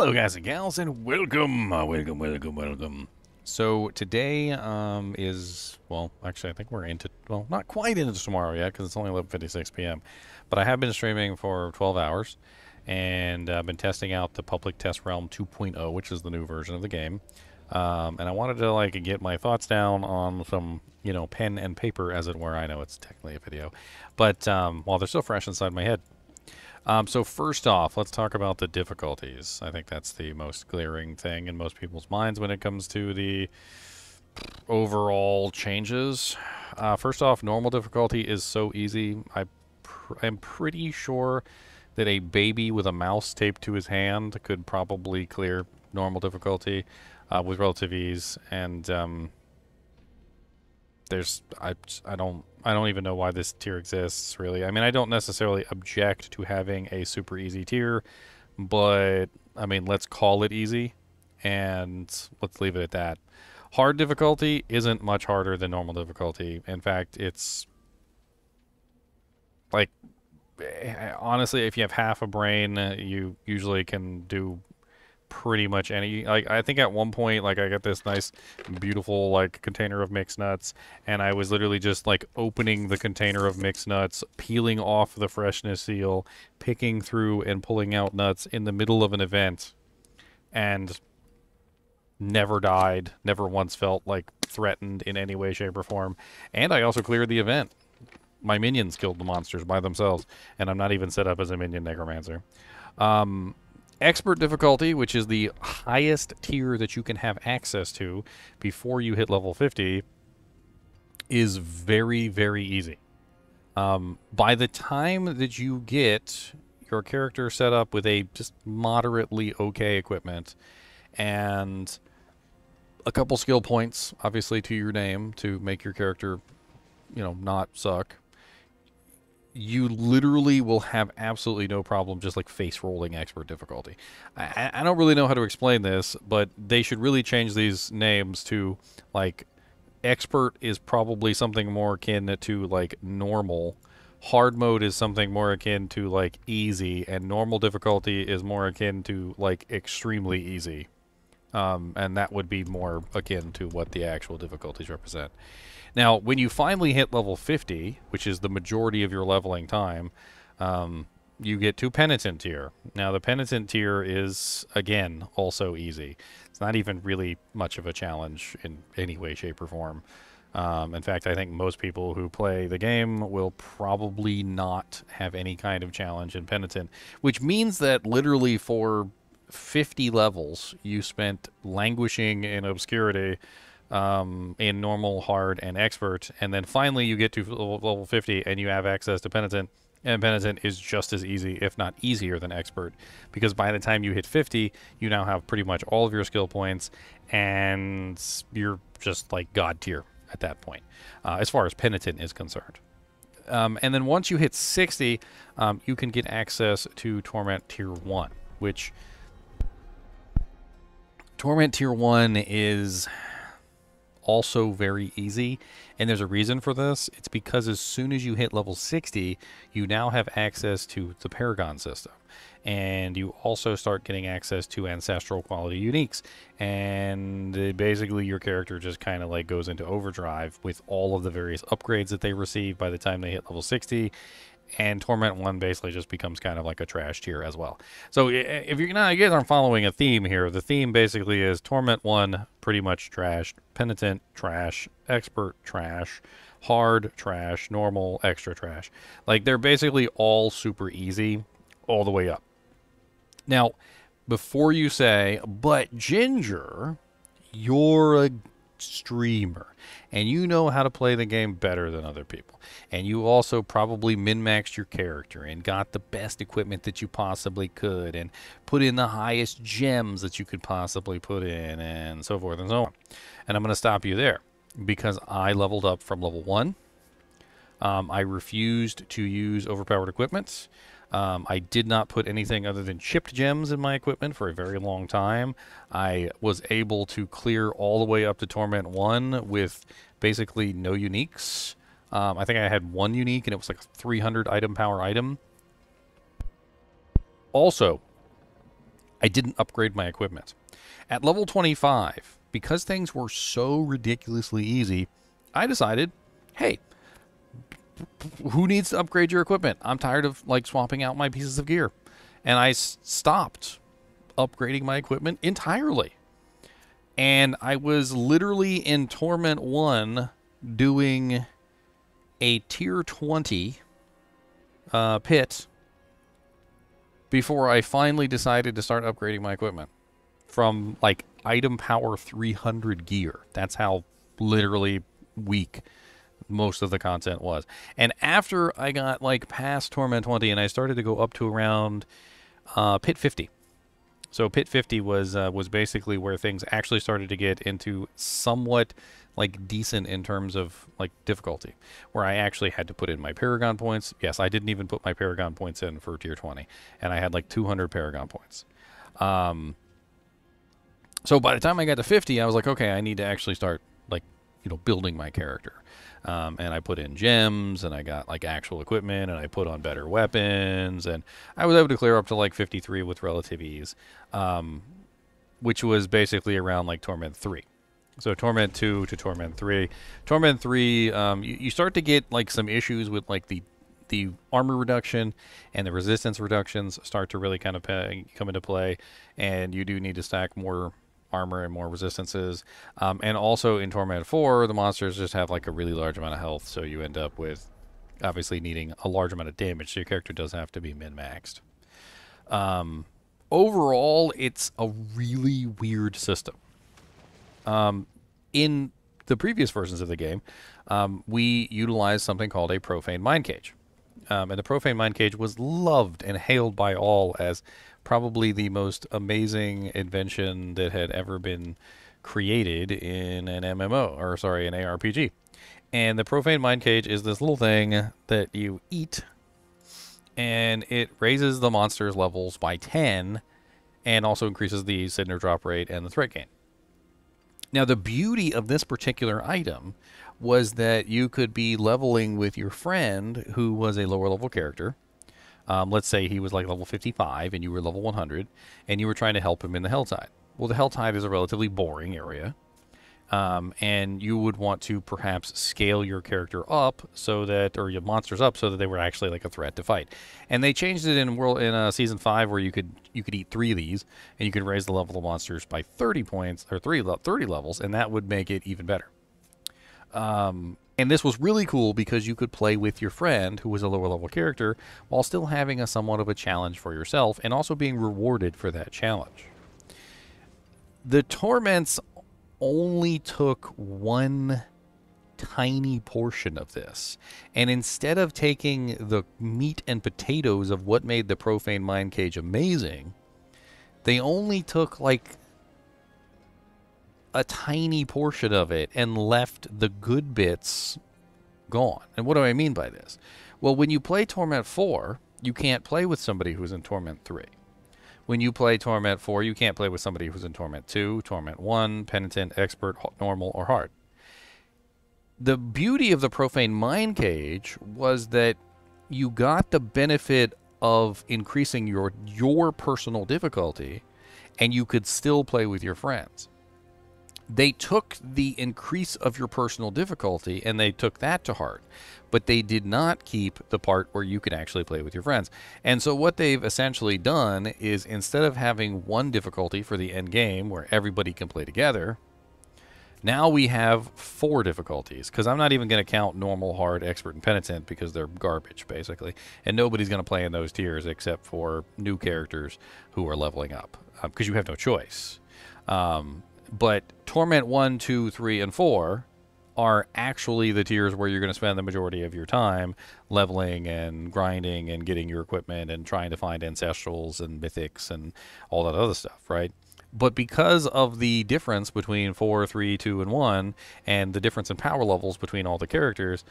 Hello, guys and gals, and welcome. So today is, well, actually, I think we're into, well, not quite into tomorrow yet because it's only 11:56 p.m. But I have been streaming for 12 hours, and I've been testing out the Public Test Realm 2.0, which is the new version of the game. And I wanted to get my thoughts down on some, pen and paper, as it were. I know it's technically a video, but while they're still fresh inside my head. So first off, let's talk about the difficulties. I think that's the most glaring thing in most people's minds when it comes to the overall changes. First off, normal difficulty is so easy. I'm pretty sure that a baby with a mouse taped to his hand could probably clear normal difficulty with relative ease. And I don't even know why this tier exists, really. I mean, I don't necessarily object to having a super easy tier, but I mean, let's call it easy and let's leave it at that. Hard difficulty isn't much harder than normal difficulty. In fact, it's like, honestly, if you have half a brain, you usually can do pretty much any. I think at one point, I got this nice beautiful container of mixed nuts, and I was literally just opening the container of mixed nuts, peeling off the freshness seal, picking through and pulling out nuts in the middle of an event, and never died, never once felt threatened in any way, shape, or form. And I also cleared the event. My minions killed the monsters by themselves, and I'm not even set up as a minion necromancer. Expert difficulty, which is the highest tier that you can have access to before you hit level 50, is very, very easy. By the time that you get your character set up with a just moderately okay equipment and a couple skill points, obviously, to your name to make your character, not suck, you literally will have absolutely no problem just face rolling expert difficulty. I don't really know how to explain this, but they should really change these names to expert is probably something more akin to normal. Hard mode is something more akin to easy, and normal difficulty is more akin to extremely easy. And that would be more akin to what the actual difficulties represent. Now, when you finally hit level 50, which is the majority of your leveling time, you get to Penitent tier. Now, the Penitent tier is, again, also easy. It's not even really much of a challenge in any way, shape, or form. In fact, I think most people who play the game will probably not have any kind of challenge in Penitent, which means that literally for 50 levels, you spent languishing in obscurity in normal, hard, and expert, and then finally you get to level 50 and you have access to Penitent, and Penitent is just as easy, if not easier, than expert, because by the time you hit 50, you now have pretty much all of your skill points, and you're just God tier at that point, as far as Penitent is concerned. And then once you hit 60, you can get access to Torment Tier 1, which Torment Tier 1 is also very easy, and there's a reason for this. It's because as soon as you hit level 60, you now have access to the Paragon system, and you also start getting access to ancestral quality uniques, and basically your character just kind of goes into overdrive with all of the various upgrades that they receive by the time they hit level 60. And Torment 1 basically just becomes kind of a trash tier as well. So if you guys aren't following a theme here, the theme basically is Torment 1, pretty much trash, Penitent, trash, Expert, trash, Hard, trash, Normal, Extra, trash. They're basically all super easy all the way up. Now, before you say, but Ginger, you're a streamer, and you know how to play the game better than other people, and you also probably min-maxed your character and got the best equipment that you possibly could and put in the highest gems that you could possibly put in, and so forth and so on. And I'm going to stop you there because I leveled up from level 1. I refused to use overpowered equipment. I did not put anything other than chipped gems in my equipment for a very long time. I was able to clear all the way up to Torment 1 with basically no uniques. I think I had one unique, and it was a 300 item power item. Also, I didn't upgrade my equipment. At level 25, because things were so ridiculously easy, I decided, hey, who needs to upgrade your equipment? I'm tired of like swapping out my pieces of gear. And I stopped upgrading my equipment entirely. And I was literally in Torment 1 doing a tier 20 pit before I finally decided to start upgrading my equipment from like item power 300 gear. That's how literally weak most of the content was. And after I got like past Torment 20 and I started to go up to around pit 50. So pit 50 was basically where things actually started to get into somewhat like decent in terms of like difficulty, where I actually had to put in my Paragon points. Yes, I didn't even put my Paragon points in for tier 20, and I had like 200 Paragon points. So by the time I got to 50, I was like, okay, I need to actually start like, building my character. And I put in gems, and I got like actual equipment, and I put on better weapons, and I was able to clear up to like 53 with relative ease, which was basically around like Torment 3. So Torment 2 to Torment 3. Torment 3, you start to get like some issues with like the armor reduction and the resistance reductions start to really kind of come into play, and you do need to stack more armor and more resistances. And also in Torment 4, the monsters just have like a really large amount of health, so you end up with obviously needing a large amount of damage, so your character does have to be min-maxed. Overall, it's a really weird system. In the previous versions of the game, we utilized something called a Profane Mind Cage. And the Profane Mind Cage was loved and hailed by all as probably the most amazing invention that had ever been created in an MMO, or sorry, an ARPG. And the Profane Mind Cage is this little thing that you eat, and it raises the monster's levels by 10, and also increases the Cinder drop rate and the threat gain. Now, the beauty of this particular item was that you could be leveling with your friend who was a lower level character. Let's say he was like level 55 and you were level 100, and you were trying to help him in the HellTide. Well, the HellTide is a relatively boring area, and you would want to perhaps scale your character up so that, or your monsters up so that they were actually like a threat to fight. And they changed it in Season 5 where you could eat 3 of these, and you could raise the level of monsters by 30 points, or 30 levels, and that would make it even better. And this was really cool because you could play with your friend who was a lower level character while still having a somewhat of a challenge for yourself and also being rewarded for that challenge. The Torments only took one tiny portion of this, and instead of taking the meat and potatoes of what made the Profane Mind Cage amazing, they only took like a tiny portion of it and left the good bits gone. And what do I mean by this? Well, when you play Torment 4, you can't play with somebody who's in Torment 3. When you play Torment 4, you can't play with somebody who's in Torment 2, Torment 1, Penitent, Expert, Normal, or Hard. The beauty of the Profane Mind Cage was that you got the benefit of increasing your personal difficulty, and you could still play with your friends. They took the increase of your personal difficulty and they took that to heart, but they did not keep the part where you could actually play with your friends. And so what they've essentially done is, instead of having one difficulty for the end game where everybody can play together, now we have 4 difficulties, because I'm not even going to count Normal, Hard, Expert, and Penitent because they're garbage, basically. And nobody's going to play in those tiers except for new characters who are leveling up, because you have no choice. But Torment 1, 2, 3, and 4 are actually the tiers where you're going to spend the majority of your time leveling and grinding and getting your equipment and trying to find ancestrals and mythics and all that other stuff, right? But because of the difference between 4, 3, 2, and 1, and the difference in power levels between all the characters,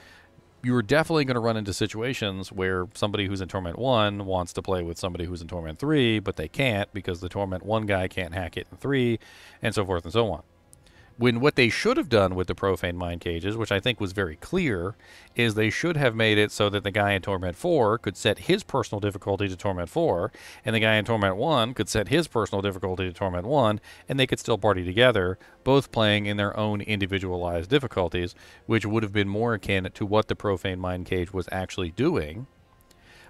you're definitely going to run into situations where somebody who's in Torment 1 wants to play with somebody who's in Torment 3, but they can't because the Torment 1 guy can't hack it in 3, and so forth and so on. When what they should have done with the profane mind cages, which I think was very clear, is they should have made it so that the guy in Torment 4 could set his personal difficulty to Torment 4, and the guy in Torment 1 could set his personal difficulty to Torment 1, and they could still party together, both playing in their own individualized difficulties, which would have been more akin to what the profane mind cage was actually doing.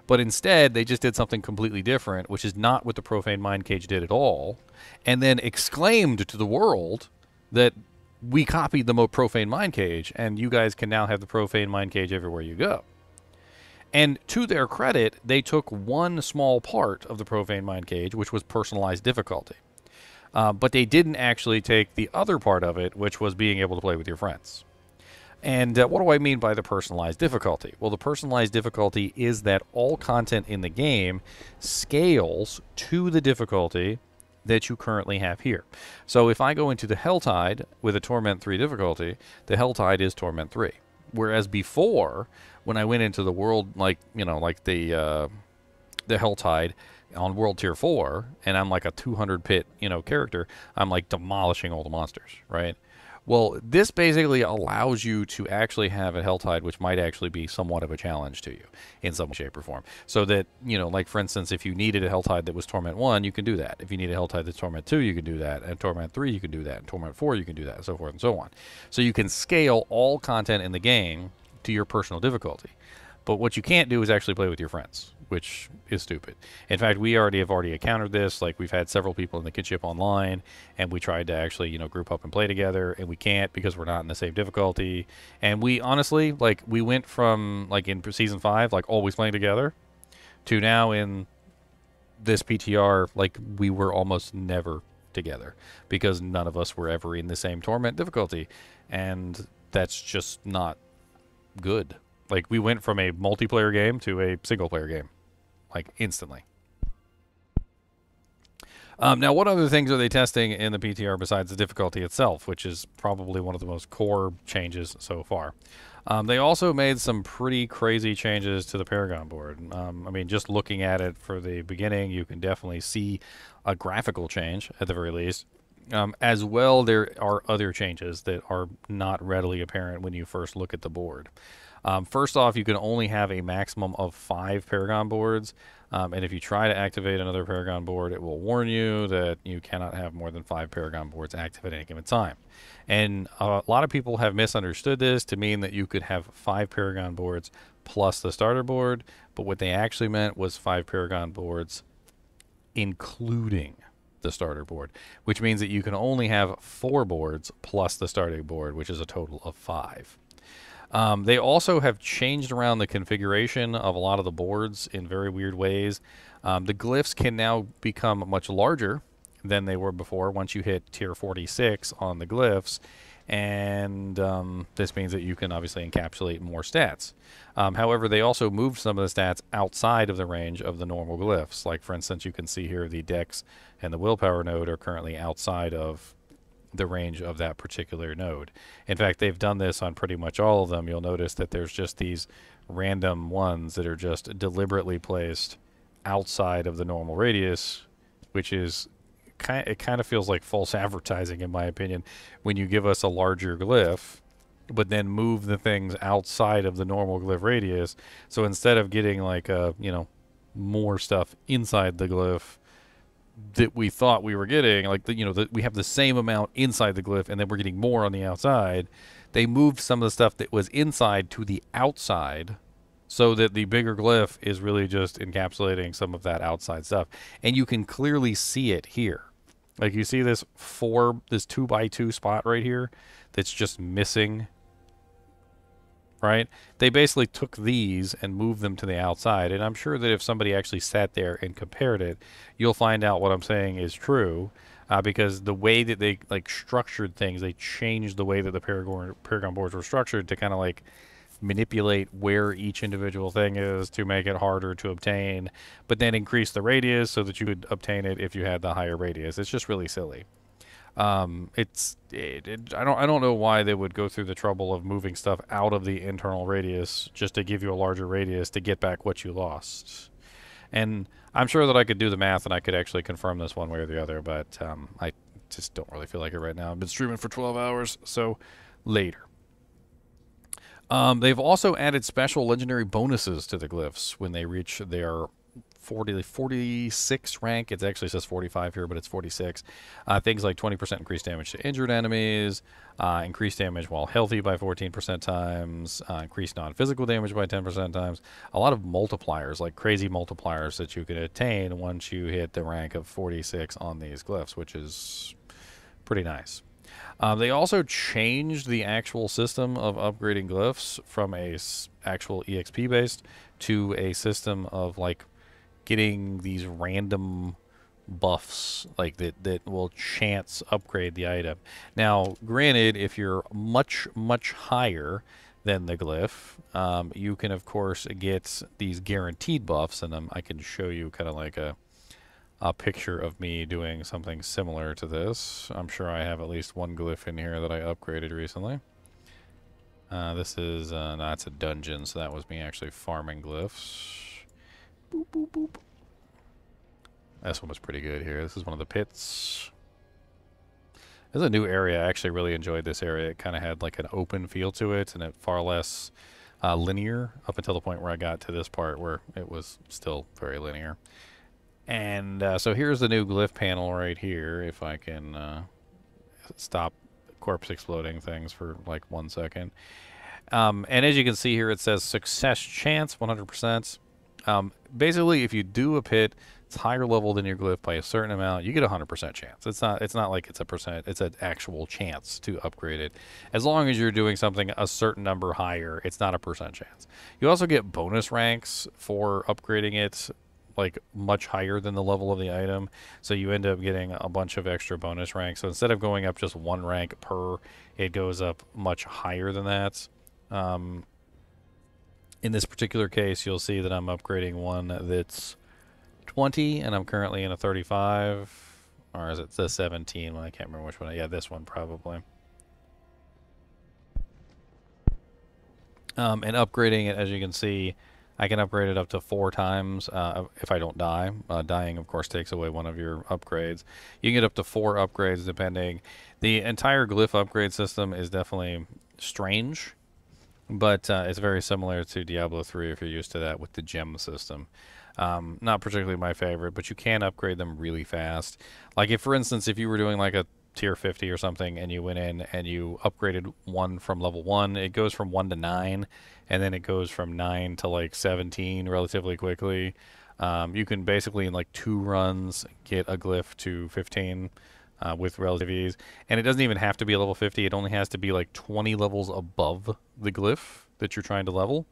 But instead, they just did something completely different, which is not what the profane mind cage did at all, and then exclaimed to the world that we copied the profane mind cage, and you guys can now have the profane mind cage everywhere you go. And to their credit, they took one small part of the profane mind cage, which was personalized difficulty. But they didn't actually take the other part of it, which was being able to play with your friends. And what do I mean by the personalized difficulty? Well, the personalized difficulty is that all content in the game scales to the difficulty that you currently have here. So if I go into the HellTide with a Torment 3 difficulty, the HellTide is Torment 3. Whereas before, when I went into the world, like, you know, like the HellTide on World Tier 4, and I'm like a 200 pit, you know, character, I'm like demolishing all the monsters, right? Well, this basically allows you to actually have a HellTide, which might actually be somewhat of a challenge to you in some shape or form. So that, you know, like for instance, if you needed a HellTide that was Torment 1, you can do that. If you need a HellTide that's Torment 2, you can do that. And Torment 3, you can do that. And Torment 4, you can do that, and so forth and so on. So you can scale all content in the game to your personal difficulty. But what you can't do is actually play with your friends, which is stupid. In fact, we have already encountered this. Like, we've had several people in the kinship online, and we tried to actually, you know, group up and play together, and we can't because we're not in the same difficulty. And we honestly, like, we went from, like, in Season 5, like, always playing together, to now in this PTR, like, we were almost never together because none of us were ever in the same Torment difficulty. And that's just not good. Like, we went from a multiplayer game to a single-player game, like, instantly. Now, what other things are they testing in the PTR besides the difficulty itself, which is probably one of the most core changes so far? They also made some pretty crazy changes to the Paragon board. I mean, just looking at it for the beginning, you can definitely see a graphical change, at the very least. As well, there are other changes that are not readily apparent when you first look at the board. First off, you can only have a maximum of 5 Paragon boards, and if you try to activate another Paragon board, it will warn you that you cannot have more than 5 Paragon boards active at any given time. And a lot of people have misunderstood this to mean that you could have 5 Paragon boards plus the starter board, but what they actually meant was 5 Paragon boards including the starter board, which means that you can only have 4 boards plus the starting board, which is a total of 5. They also have changed around the configuration of a lot of the boards in very weird ways. The glyphs can now become much larger than they were before once you hit tier 46 on the glyphs, and this means that you can obviously encapsulate more stats. However, they also moved some of the stats outside of the range of the normal glyphs. Like, for instance, you can see here the Dex and the Willpower node are currently outside of the range of that particular node. In fact, they've done this on pretty much all of them. You'll notice that there's just these random ones that are just deliberately placed outside of the normal radius, which is it kind of feels like false advertising, in my opinion, when you give us a larger glyph but then move the things outside of the normal glyph radius. So instead of getting like you know, more stuff inside the glyph that we thought we were getting, like, you know, we have the same amount inside the glyph and then we're getting more on the outside, they moved some of the stuff that was inside to the outside so that the bigger glyph is really just encapsulating some of that outside stuff. And you can clearly see it here. Like, you see this 2x2 spot right here that's just missing, right? They basically took these and moved them to the outside, and I'm sure that if somebody actually sat there and compared it, you'll find out what I'm saying is true, because the way that they, like, structured things, they changed the way that the Paragon boards were structured to kind of, like, manipulate where each individual thing is to make it harder to obtain, but then increase the radius so that you could obtain it if you had the higher radius. It's just really silly. I don't know why they would go through the trouble of moving stuff out of the internal radius just to give you a larger radius to get back what you lost. And I'm sure that I could do the math and I could actually confirm this one way or the other, but I just don't really feel like it right now. I've been streaming for 12 hours, so later. They've also added special legendary bonuses to the glyphs when they reach their 46 rank. It actually says 45 here, but it's 46. Things like 20% increased damage to injured enemies, increased damage while healthy by 14% times, increased non-physical damage by 10% times. A lot of multipliers, like crazy multipliers that you can attain once you hit the rank of 46 on these glyphs, which is pretty nice. They also changed the actual system of upgrading glyphs from a actual EXP based to a system of like getting these random buffs like that will chance upgrade the item. Now, granted, if you're much higher than the glyph, you can of course get these guaranteed buffs, and I can show you kind of like a picture of me doing something similar to this. I'm sure I have at least one glyph in here that I upgraded recently. This is, no, it's a dungeon, so that was me actually farming glyphs. Boop, boop, boop. This one was pretty good here. This is one of the pits. This is a new area. I actually really enjoyed this area. It kind of had like an open feel to it, and it far less linear up until the point where I got to this part where it was still very linear. And so here's the new glyph panel right here. If I can stop corpse exploding things for like 1 second. And as you can see here, it says success chance 100%. Basically, if you do a pit, it's higher level than your glyph by a certain amount, you get a 100% chance. It's not like it's a percent. It's an actual chance to upgrade it. As long as you're doing something a certain number higher, it's not a percent chance. You also get bonus ranks for upgrading it, like much higher than the level of the item, so you end up getting a bunch of extra bonus ranks. So instead of going up just 1 rank per, it goes up much higher than that. In this particular case, you'll see that I'm upgrading one that's 20, and I'm currently in a 35, or is it the 17? Well, I can't remember which one. Yeah, this one probably. And upgrading it, as you can see, I can upgrade it up to 4 times if I don't die. Dying, of course, takes away one of your upgrades. You can get up to 4 upgrades depending. The entire glyph upgrade system is definitely strange, but it's very similar to Diablo 3 if you're used to that with the gem system. Not particularly my favorite, but you can upgrade them really fast. Like if, for instance, if you were doing like a tier 50 or something and you went in and you upgraded one from level 1, it goes from 1 to 9, and then it goes from 9 to like 17 relatively quickly. You can basically in like 2 runs get a glyph to 15 with relative ease, and it doesn't even have to be a level 50. It only has to be like 20 levels above the glyph that you're trying to level,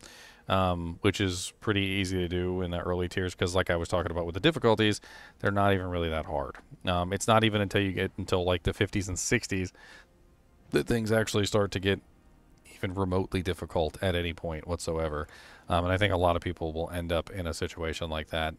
which is pretty easy to do in the early tiers, because like I was talking about with the difficulties, they're not even really that hard. It's not even until you get until like the 50s and 60s that things actually start to get even remotely difficult at any point whatsoever. And I think a lot of people will end up in a situation like that.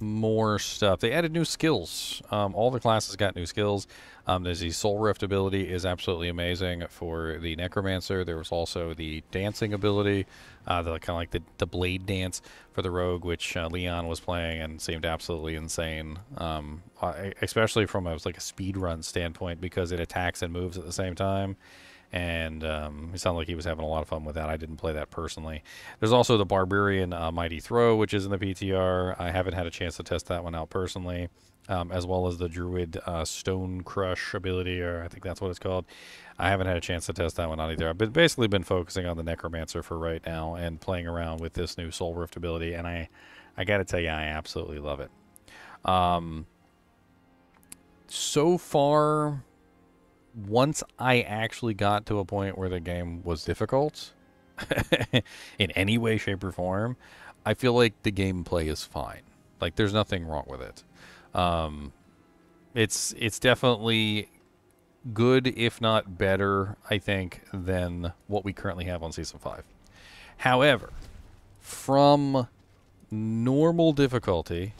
More stuff. They added new skills. All the classes got new skills. There's the Soul Rift ability is absolutely amazing for the Necromancer. There was also the dancing ability, kind of like the blade dance for the Rogue, which Leon was playing and seemed absolutely insane. Especially from a speed run standpoint, because it attacks and moves at the same time. And it sounded like he was having a lot of fun with that. I didn't play that personally. There's also the Barbarian Mighty Throw, which is in the PTR. I haven't had a chance to test that one out personally, as well as the Druid Stone Crush ability, or I think that's what it's called. I haven't had a chance to test that one out either. I've basically been focusing on the Necromancer for right now and playing around with this new Soul Rift ability, and I got to tell you, I absolutely love it. So far, once I actually got to a point where the game was difficult in any way, shape, or form, I feel like the gameplay is fine. Like, there's nothing wrong with it. It's definitely good, if not better, I think, than what we currently have on Season 5. However, from normal difficulty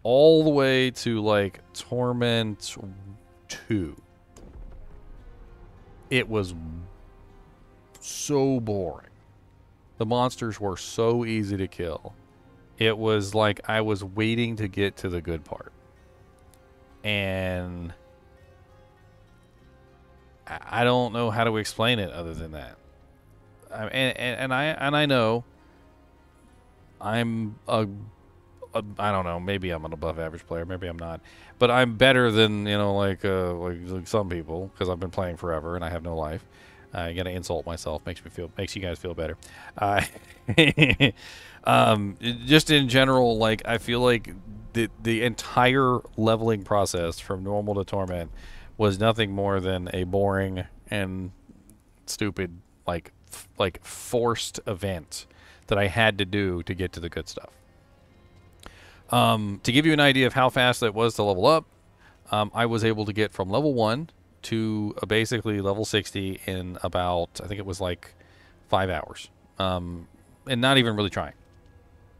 all the way to, like, Torment 2, it was so boring. The monsters were so easy to kill. It was like I was waiting to get to the good part. and I don't know how to explain it other than that. I know I'm I don't know, maybe I'm an above average player, maybe I'm not, but I'm better than, you know, like some people, because I've been playing forever and I have no life. I gotta insult myself, makes you guys feel better. Just in general, like, I feel like the entire leveling process from normal to torment was nothing more than a boring and stupid, like forced event that I had to do to get to the good stuff. To give you an idea of how fast it was to level up, I was able to get from level 1 to basically level 60 in about, I think it was like 5 hours. And not even really trying.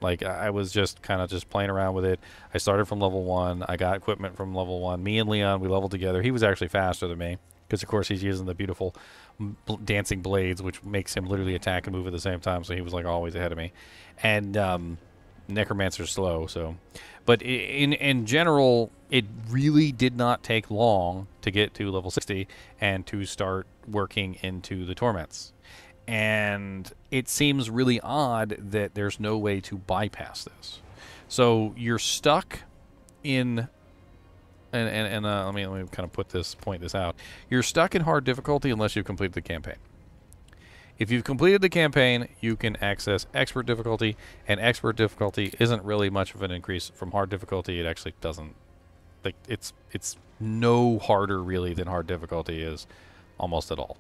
Like, I was just kind of just playing around with it. I started from level 1. I got equipment from level 1. Me and Leon, we leveled together. He was actually faster than me because, of course, he's using the beautiful dancing blades, which makes him literally attack and move at the same time. So he was, like, always ahead of me. And Necromancer's slow, so. But in general, it really did not take long to get to level 60 and to start working into the torments. And it seems really odd that there's no way to bypass this. So you're stuck in, and let me kind of point this out. You're stuck in hard difficulty unless you've completed the campaign. If you've completed the campaign, you can access expert difficulty, and expert difficulty isn't really much of an increase from hard difficulty. It actually doesn't, like, it's no harder really than hard difficulty is, almost at all.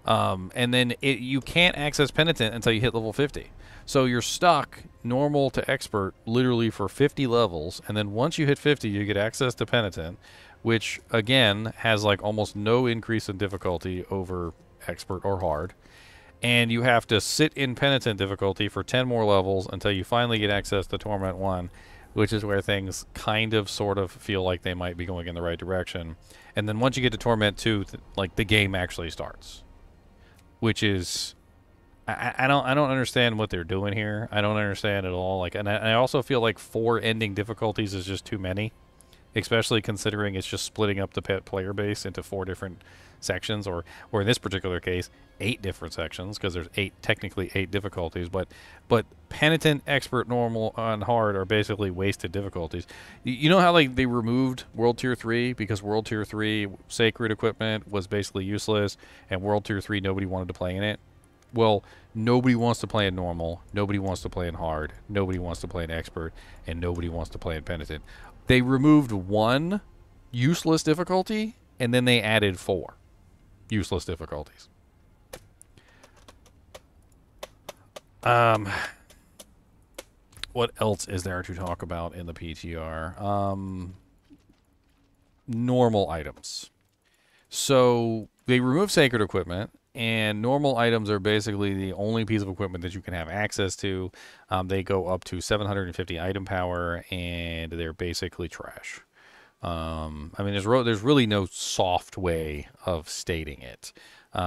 And then you can't access penitent until you hit level 50. So you're stuck normal to expert literally for 50 levels, and then once you hit 50, you get access to penitent, which again has like almost no increase in difficulty over expert or hard. And you have to sit in penitent difficulty for 10 more levels until you finally get access to Torment 1, which is where things kind of sort of feel like they might be going in the right direction. And then once you get to Torment 2, like, the game actually starts. Which is, I don't understand what they're doing here. I don't understand at all. Like, and I also feel like 4 ending difficulties is just too many, especially considering it's just splitting up the player base into 4 different sections, or in this particular case, 8 different sections, because there's technically 8 difficulties. But penitent, expert, normal, and hard are basically wasted difficulties. You know how, like, they removed World Tier 3 because World Tier 3 sacred equipment was basically useless, and World Tier 3 nobody wanted to play in it? Well, nobody wants to play in normal, nobody wants to play in hard, nobody wants to play in expert, and nobody wants to play in penitent. They removed 1 useless difficulty, and then they added 4 useless difficulties. What else is there to talk about in the PTR? Normal items. So they remove sacred equipment, and normal items are basically the only piece of equipment that you can have access to. They go up to 750 item power, and they're basically trash. I mean, there's really no soft way of stating it,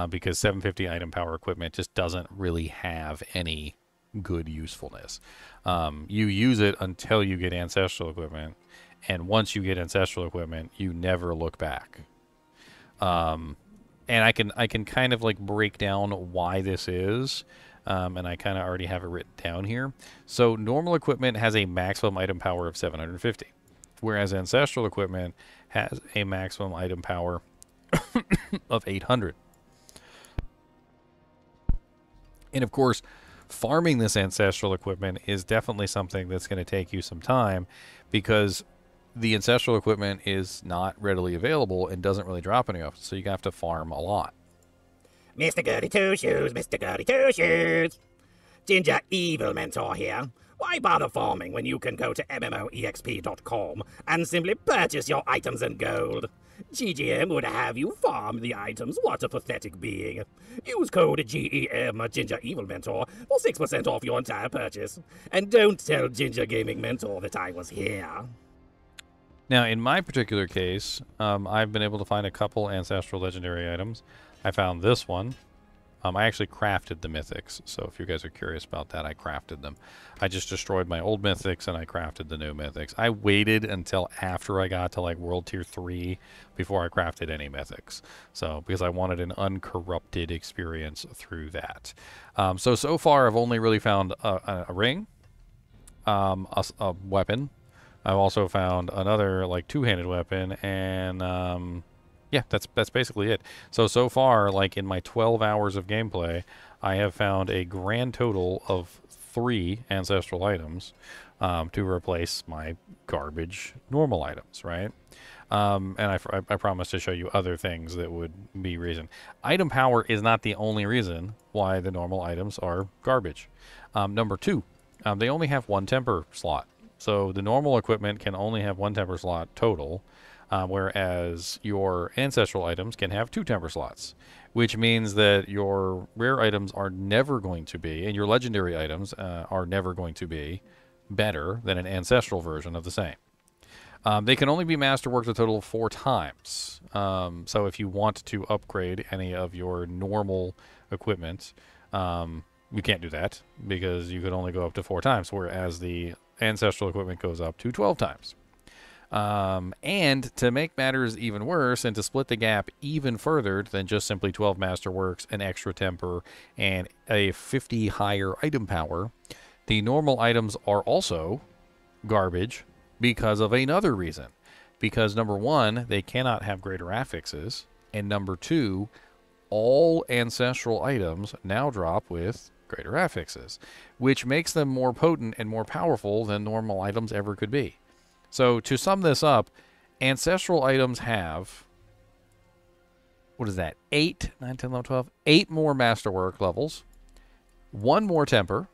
because 750 item power equipment just doesn't really have any good usefulness. You use it until you get ancestral equipment, and once you get ancestral equipment, you never look back. And I can kind of like break down why this is, and I kind of already have it written down here. So normal equipment has a maximum item power of 750. Whereas ancestral equipment has a maximum item power of 800. And of course, farming this ancestral equipment is definitely something that's going to take you some time, because the ancestral equipment is not readily available and doesn't really drop enough, so you have to farm a lot. Mr. Goody Two Shoes, Mr. Goody Two Shoes. Ginger Evil Mentor here. Why bother farming when you can go to MMOEXP.com and simply purchase your items in gold? GGM would have you farm the items. What a pathetic being. Use code GEM Ginger Evil Mentor for 6% off your entire purchase. And don't tell Ginger Gaming Mentor that I was here. Now, in my particular case, I've been able to find a couple ancestral legendary items. I found this one. I actually crafted the mythics, so if you guys are curious about that, I crafted them. I just destroyed my old mythics and I crafted the new mythics. I waited until after I got to like World Tier 3 before I crafted any mythics. So, because I wanted an uncorrupted experience through that. So far I've only really found a ring, a weapon. I've also found another like two-handed weapon, and yeah, that's basically it. So far, like in my 12 hours of gameplay, I have found a grand total of 3 ancestral items to replace my garbage normal items, right? And I promise to show you other things that would be reason. Item power is not the only reason why the normal items are garbage. Number 2, they only have 1 temper slot. So the normal equipment can only have 1 temper slot total, whereas your ancestral items can have 2 temper slots, which means that your rare items are never going to be, and your legendary items are never going to be better than an ancestral version of the same. They can only be masterworked a total of 4 times. So if you want to upgrade any of your normal equipment, you can't do that because you could only go up to 4 times, whereas the ancestral equipment goes up to 12 times. And to make matters even worse and to split the gap even further than just simply 12 masterworks, an extra temper, and a 50 higher item power, the normal items are also garbage because of another reason. Because number 1, they cannot have greater affixes, and number 2, all ancestral items now drop with greater affixes, which makes them more potent and more powerful than normal items ever could be. So to sum this up, ancestral items have, what is that, 8, 9, 10, 11, 12, 8 more masterwork levels, 1 more temper,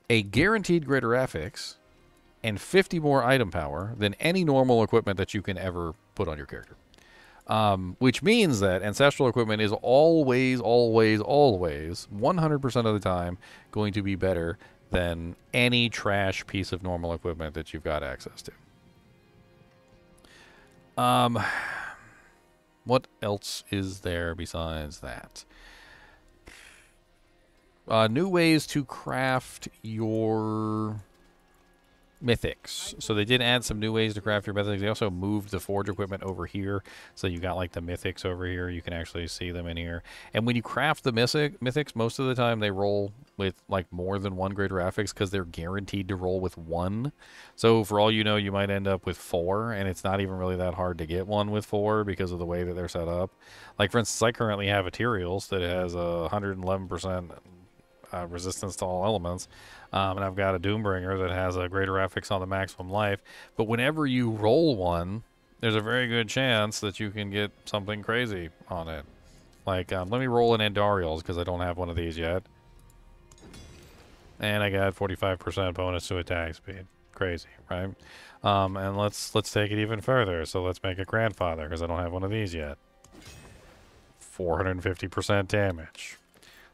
a guaranteed greater affix, and 50 more item power than any normal equipment that you can ever put on your character. Which means that ancestral equipment is always, 100% of the time going to be better than any trash piece of normal equipment that you've got access to. What else is there besides that? New ways to craft your mythics. So they did add some new ways to craft your mythics. They also moved the forge equipment over here. So you got like the mythics over here. You can actually see them in here. And when you craft the mythics, most of the time they roll with like more than 1 greater affix because they're guaranteed to roll with 1. So for all you know, you might end up with 4, and it's not even really that hard to get one with 4 because of the way that they're set up. Like for instance, I currently have Ethereals that has a 111% resistance to all elements, and I've got a Doombringer that has a greater affix on the maximum life. But whenever you roll one, there's a very good chance that you can get something crazy on it. Like, let me roll an Andariel's because I don't have one of these yet. And I got 45% bonus to attack speed. Crazy, right? And let's take it even further. So let's make a Grandfather because I don't have one of these yet. 450% damage.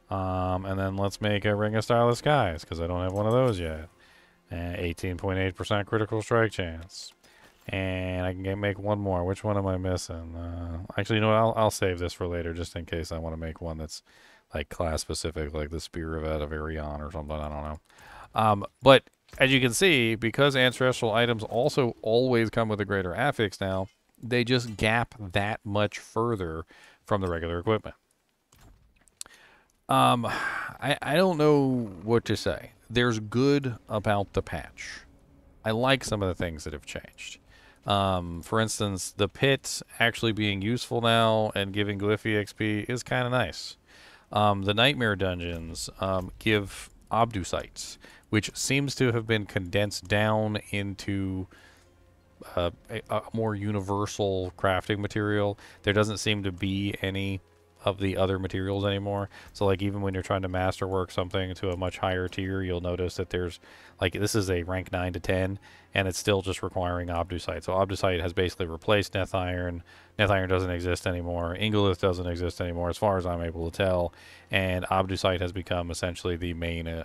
And then let's make a Ring of Starless Skies, because I don't have one of those yet. 18.8% critical strike chance. And I can make one more. Which one am I missing? Actually, you know what? I'll save this for later, just in case I want to make one that's like class specific, like the Spear of Adavarion or something. I don't know. But as you can see, because ancestral items also always come with a greater affix now, they just gap that much further from the regular equipment. I don't know what to say. There's good about the patch. I like some of the things that have changed. For instance, the pit actually being useful now and giving Glyphy XP is kind of nice. The Nightmare Dungeons give Obdusites, which seems to have been condensed down into a more universal crafting material. There doesn't seem to be any of the other materials anymore. So like even when you're trying to masterwork something to a much higher tier, you'll notice that there's like, this is a rank 9 to 10 and it's still just requiring Obducite. So Obducite has basically replaced Neth Iron. Neth Iron doesn't exist anymore. Ingolith doesn't exist anymore as far as I'm able to tell. And Obducite has become essentially the main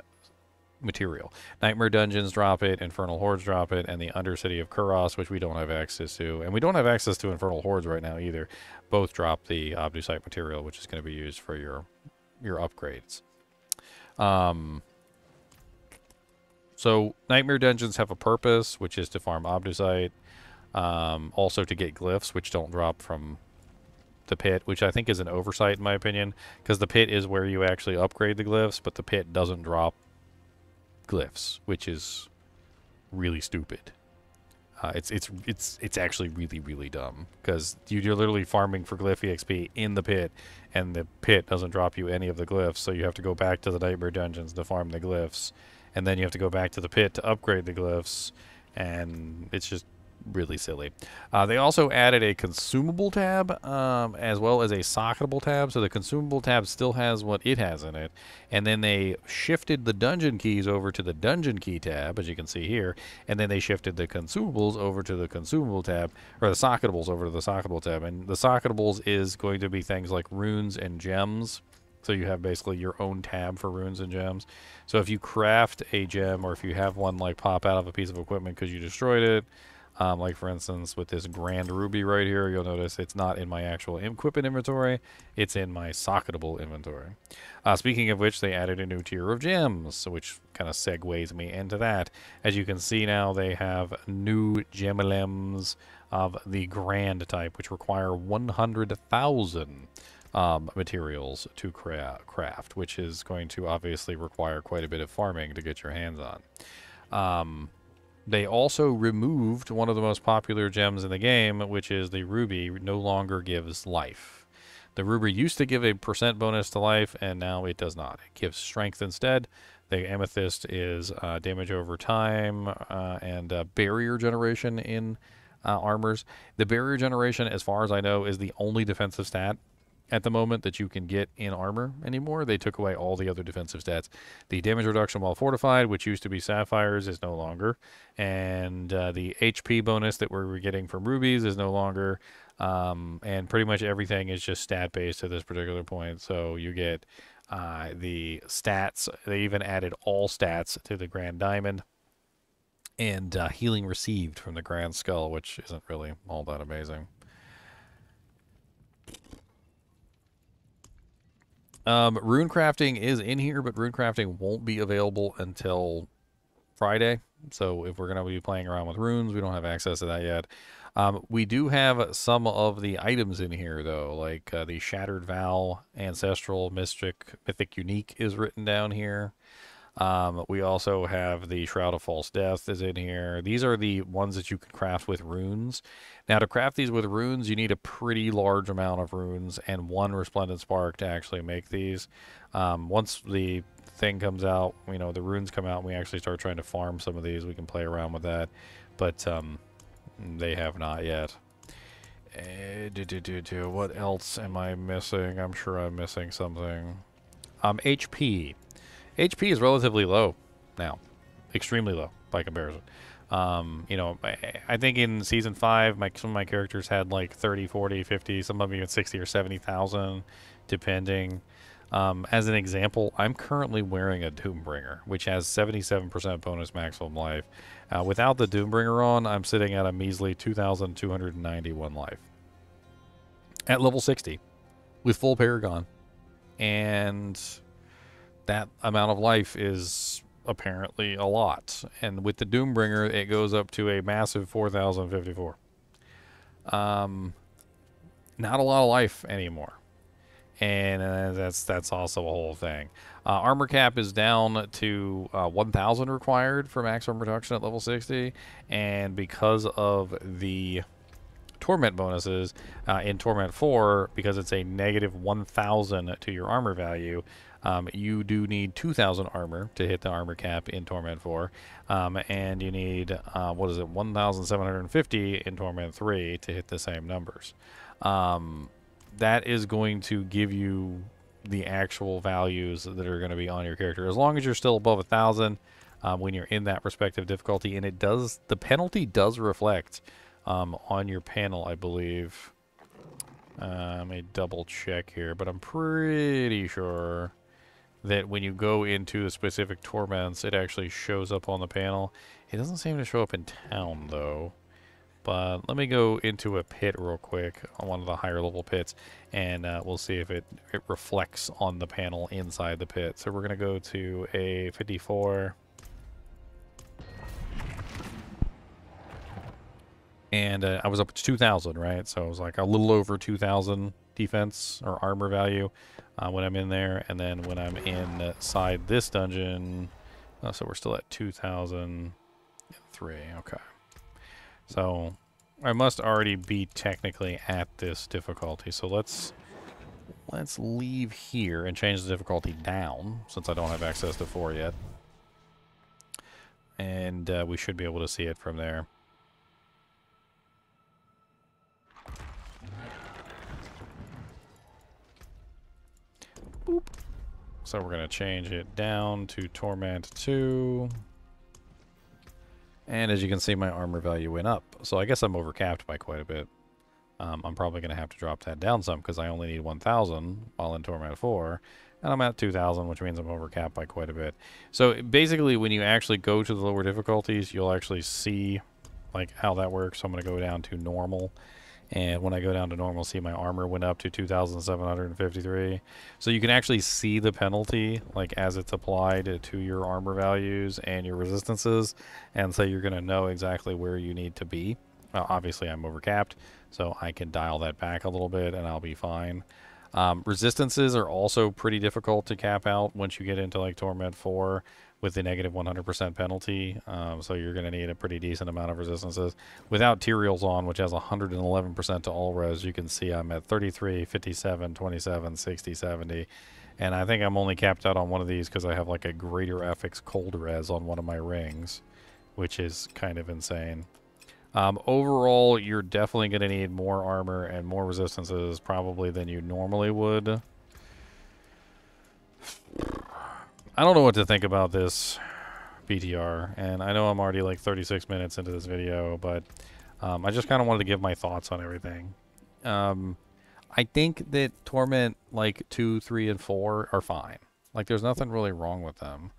material. Nightmare Dungeons drop it, Infernal Hordes drop it, and the Undercity of Kuros, which we don't have access to. And we don't have access to Infernal Hordes right now either. Both drop the Obducite material, which is going to be used for your your upgrades. So Nightmare Dungeons have a purpose, which is to farm Obdusite, also to get glyphs, which don't drop from the pit, which I think is an oversight in my opinion, because the pit is where you actually upgrade the glyphs, but the pit doesn't drop glyphs, which is really stupid. It's actually really dumb, because you're literally farming for glyph EXP in the pit, and the pit doesn't drop you any of the glyphs, so you have to go back to the Nightmare Dungeons to farm the glyphs, and then you have to go back to the pit to upgrade the glyphs, and it's just really silly. They also added a consumable tab, as well as a socketable tab. So the consumable tab still has what it has in it, and then they shifted the dungeon keys over to the dungeon key tab, as you can see here, and then they shifted the consumables over to the consumable tab, or the socketables over to the socketable tab. And the socketables is going to be things like runes and gems. So you have basically your own tab for runes and gems. So if you craft a gem, or if you have one like pop out of a piece of equipment because you destroyed it, like for instance with this Grand Ruby right here, you'll notice it's not in my actual equipment inventory, it's in my socketable inventory. Speaking of which, they added a new tier of gems, which kind of segues me into that. As you can see now, they have new gemelems of the Grand type, which require 100,000 materials to craft, which is going to obviously require quite a bit of farming to get your hands on. They also removed one of the most popular gems in the game, which is the ruby. No longer gives life. The ruby used to give a % bonus to life, and now it does not. It gives strength instead. The amethyst is damage over time and barrier generation in armors. The barrier generation, as far as I know, is the only defensive stat at the moment that you can get in armor anymore. They took away all the other defensive stats. The damage reduction while fortified, which used to be sapphires, is no longer. And the HP bonus that we were getting from rubies is no longer. And pretty much everything is just stat-based at this particular point. So you get the stats. They even added all stats to the Grand Diamond. And healing received from the Grand Skull, which isn't really all that amazing. Rune crafting is in here, but rune crafting won't be available until Friday. So if we're going to be playing around with runes, we don't have access to that yet. We do have some of the items in here, though, like the Shattered Vow, Ancestral, Mythic Unique is written down here. We also have the Shroud of False Death is in here. These are the ones that you can craft with runes. Now, to craft these with runes, you need a pretty large amount of runes and one Resplendent Spark to actually make these. Once the thing comes out, you know, the runes come out, and we actually start trying to farm some of these, we can play around with that. But they have not yet. What else am I missing? I'm sure I'm missing something. HP. HP is relatively low now. Extremely low by comparison. You know, I think in Season 5, some of my characters had like 30, 40, 50, some of them even 60 or 70,000, depending. As an example, I'm currently wearing a Doombringer, which has 77% bonus maximum life. Without the Doombringer on, I'm sitting at a measly 2,291 life. At level 60, with full Paragon. And that amount of life is apparently a lot. And with the Doombringer, it goes up to a massive 4,054. Not a lot of life anymore. And that's also a whole thing. Armor cap is down to 1,000 required for maximum reduction at level 60. And because of the Torment bonuses in Torment 4, because it's a negative 1,000 to your armor value, you do need 2,000 armor to hit the armor cap in Torment 4, and you need, 1,750 in Torment 3 to hit the same numbers. That is going to give you the actual values that are going to be on your character, as long as you're still above 1,000 when you're in that respective difficulty, and the penalty does reflect on your panel, I believe. Let me double check here, but I'm pretty sure that when you go into the specific torments, it actually shows up on the panel. It doesn't seem to show up in town, though. But let me go into a pit real quick on one of the higher level pits, and we'll see if it reflects on the panel inside the pit. So we're going to go to a 54. And I was up to 2,000, right? So it was like a little over 2,000 defense or armor value when I'm in there. And then when I'm inside this dungeon, so we're still at 2,003. Okay. So I must already be technically at this difficulty. So let's leave here and change the difficulty down, since I don't have access to 4 yet. And we should be able to see it from there. Boop. So we're going to change it down to Torment 2. And as you can see, my armor value went up. So I guess I'm overcapped by quite a bit. I'm probably going to have to drop that down some because I only need 1,000 while in Torment 4. And I'm at 2,000, which means I'm overcapped by quite a bit. So basically, when you actually go to the lower difficulties, you'll actually see like how that works. So I'm going to go down to normal. And when I go down to normal, see my armor went up to 2,753. So you can actually see the penalty, like as it's applied to your armor values and your resistances. And so you're going to know exactly where you need to be. Obviously, I'm overcapped, so I can dial that back a little bit and I'll be fine. Resistances are also pretty difficult to cap out once you get into like Torment 4 with the negative 100% penalty. So you're going to need a pretty decent amount of resistances. Without Tyrael's on, which has 111% to all res, you can see I'm at 33, 57, 27, 60, 70. And I think I'm only capped out on one of these because I have like a greater FX cold res on one of my rings, which is kind of insane. Overall, you're definitely going to need more armor and more resistances probably than you normally would. I don't know what to think about this PTR, and I know I'm already like 36 minutes into this video, but I just kind of wanted to give my thoughts on everything. I think that Torment like 2, 3, and 4 are fine. Like there's nothing really wrong with them.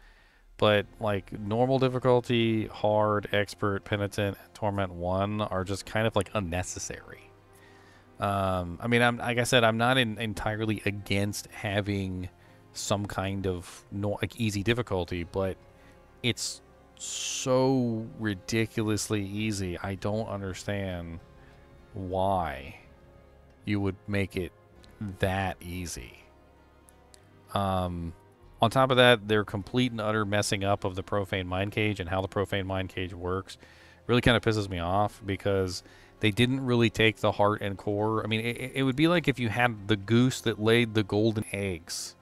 But like normal difficulty, hard, expert, penitent, Torment 1 are just kind of like unnecessary. I mean, like I said, I'm not entirely against having some kind of like easy difficulty, but it's so ridiculously easy. I don't understand why you would make it that easy. On top of that, their complete and utter messing up of the Profane Mind Cage and how the Profane Mind Cage works really kind of pisses me off because they didn't really take the heart and core. I mean, it would be like if you had the goose that laid the golden eggs,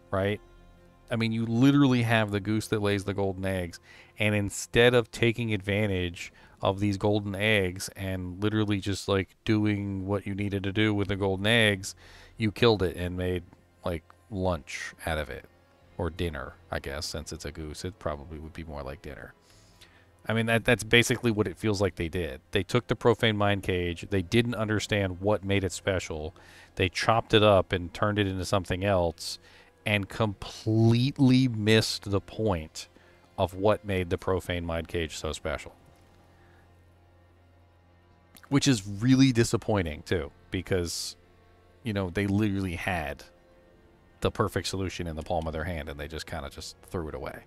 right? I mean, you literally have the goose that lays the golden eggs, and instead of taking advantage of these golden eggs and literally just like doing what you needed to do with the golden eggs, you killed it and made like lunch out of it. Or dinner, I guess, since it's a goose. It probably would be more like dinner. I mean, that's basically what it feels like they did. They took the Profane Mind Cage. They didn't understand what made it special. They chopped it up and turned it into something else and completely missed the point of what made the Profane Mind Cage so special. Which is really disappointing, too, because, you know, they literally had the perfect solution in the palm of their hand, and they just kind of just threw it away.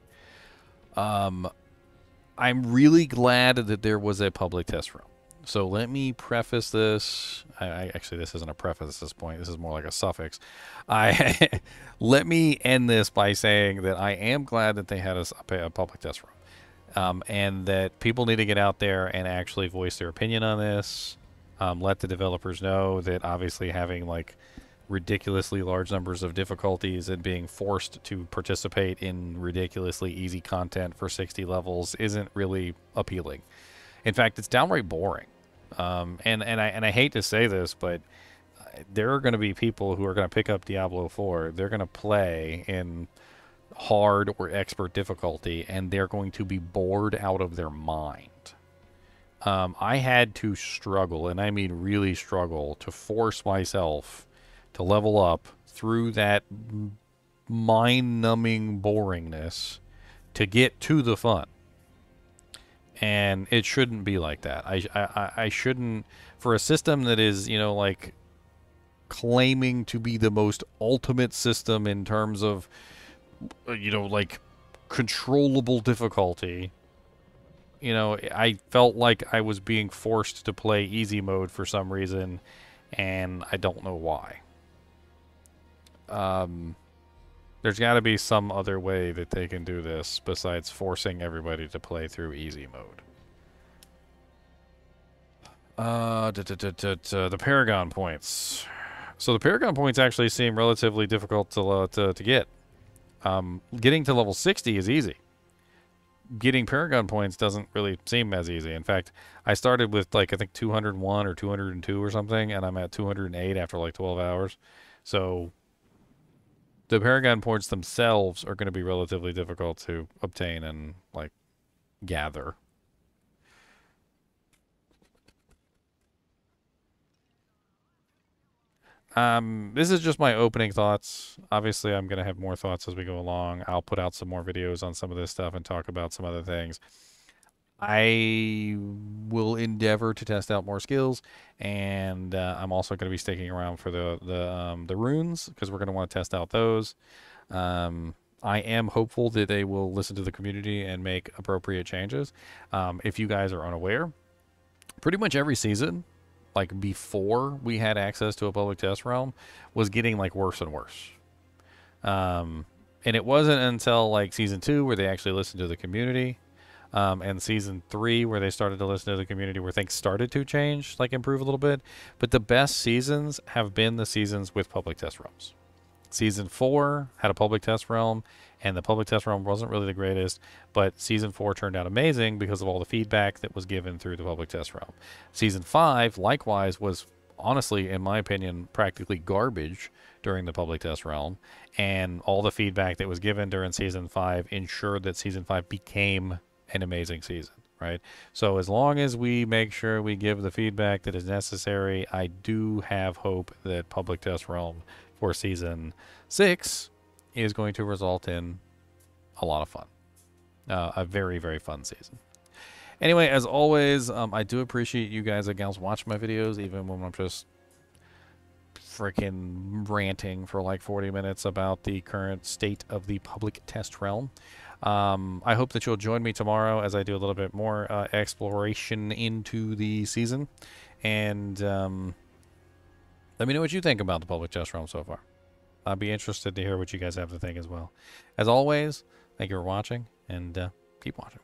I'm really glad that there was a public test room. So let me preface this. Actually, this isn't a preface at this point. This is more like a suffix. Let me end this by saying that I am glad that they had a public test room, and that people need to get out there and actually voice their opinion on this. Let the developers know that obviously having like ridiculously large numbers of difficulties and being forced to participate in ridiculously easy content for 60 levels isn't really appealing. In fact, it's downright boring. And I hate to say this, but there are going to be people who are going to pick up Diablo 4. They're going to play in hard or expert difficulty, and they're going to be bored out of their mind. I had to struggle, and I mean really struggle, to force myself to level up through that mind-numbing boringness to get to the fun. And it shouldn't be like that. I shouldn't, for a system that is, you know, like claiming to be the most ultimate system in terms of, you know, like controllable difficulty. You know, I felt like I was being forced to play easy mode for some reason, and I don't know why. There's got to be some other way that they can do this besides forcing everybody to play through easy mode. The Paragon points. So the Paragon points actually seem relatively difficult to get. Getting to level 60 is easy. Getting Paragon points doesn't really seem as easy. In fact, I started with like I think 201 or 202 or something, and I'm at 208 after like 12 hours. So the Paragon points themselves are going to be relatively difficult to obtain and like gather. This is just my opening thoughts. Obviously, I'm going to have more thoughts as we go along. I'll put out some more videos on some of this stuff and talk about some other things. I will endeavor to test out more skills, and I'm also going to be sticking around for the runes because we're going to want to test out those. I am hopeful that they will listen to the community and make appropriate changes. If you guys are unaware, pretty much every season, like before we had access to a public test realm, was getting like worse and worse. And it wasn't until like season 2 where they actually listened to the community, and season 3 where they started to listen to the community where things started to change, like improve a little bit. But the best seasons have been the seasons with public test realms. Season 4 had a public test realm, and the public test realm wasn't really the greatest, but Season 4 turned out amazing because of all the feedback that was given through the public test realm. Season 5, likewise, was honestly, in my opinion, practically garbage during the public test realm, and all the feedback that was given during Season 5 ensured that Season 5 became an amazing season, right? So as long as we make sure we give the feedback that is necessary, I do have hope that public test realm for Season 6 is going to result in a lot of fun. A very, very fun season. Anyway, as always, I do appreciate you guys and gals watching my videos, even when I'm just freaking ranting for like 40 minutes about the current state of the public test realm. I hope that you'll join me tomorrow as I do a little bit more exploration into the season. And let me know what you think about the public test realm so far. I'd be interested to hear what you guys have to think as well. As always, thank you for watching, and keep watching.